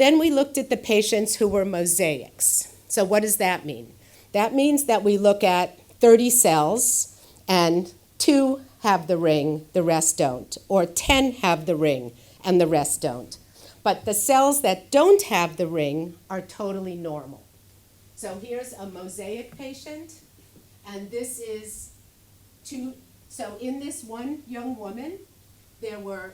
Then we looked at the patients who were mosaics. So what does that mean? That means that we look at 30 cells and 2 have the ring, the rest don't, or 10 have the ring and the rest don't. But the cells that don't have the ring are totally normal. So here's a mosaic patient, and this is 2. So in this one young woman, there were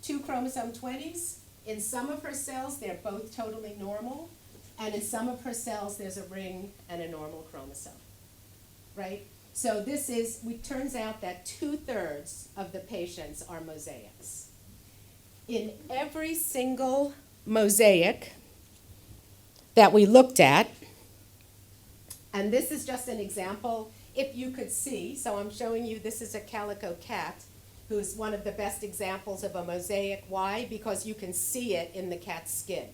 2 chromosome 20s. In some of her cells, they're both totally normal, and in some of her cells, there's a ring and a normal chromosome, right? So this is, it turns out that 2/3 of the patients are mosaics. In every single mosaic that we looked at, and this is just an example, if you could see, so I'm showing you, this is a calico cat, who's one of the best examples of a mosaic. Why? Because you can see it in the cat's skin.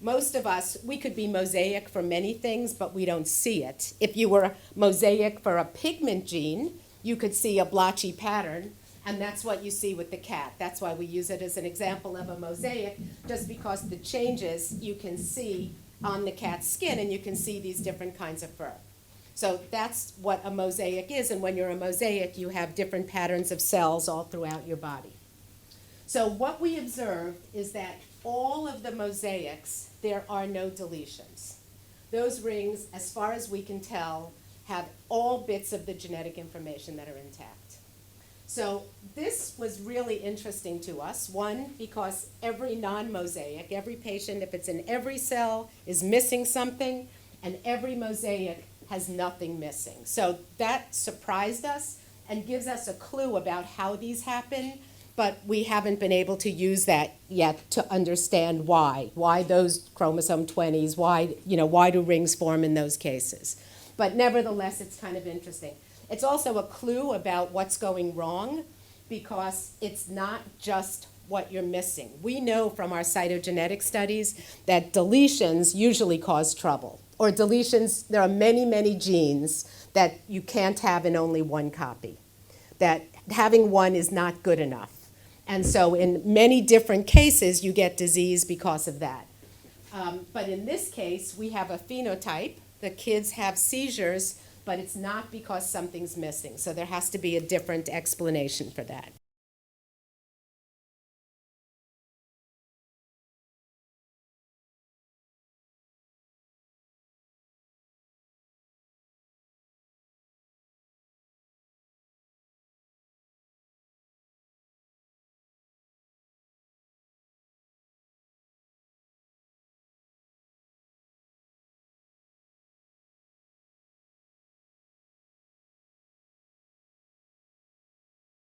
Most of us, we could be mosaic for many things, but we don't see it. If you were mosaic for a pigment gene, you could see a blotchy pattern, and that's what you see with the cat. That's why we use it as an example of a mosaic, just because the changes you can see on the cat's skin, and you can see these different kinds of fur. So that's what a mosaic is, and when you're a mosaic, you have different patterns of cells all throughout your body. So what we observed is that all of the mosaics, there are no deletions. Those rings, as far as we can tell, have all bits of the genetic information that are intact. So this was really interesting to us. One, because every non-mosaic, every patient, if it's in every cell, is missing something, and every mosaic has nothing missing. So that surprised us and gives us a clue about how these happen, but we haven't been able to use that yet to understand why those chromosome 20s, why do rings form in those cases. But nevertheless, it's kind of interesting. It's also a clue about what's going wrong, because it's not just what you're missing. We know from our cytogenetic studies that deletions usually cause trouble. Or deletions, there are many, many genes that you can't have in only one copy. That having one is not good enough. And so in many different cases, you get disease because of that. But in this case, we have a phenotype. The kids have seizures, but it's not because something's missing. So there has to be a different explanation for that.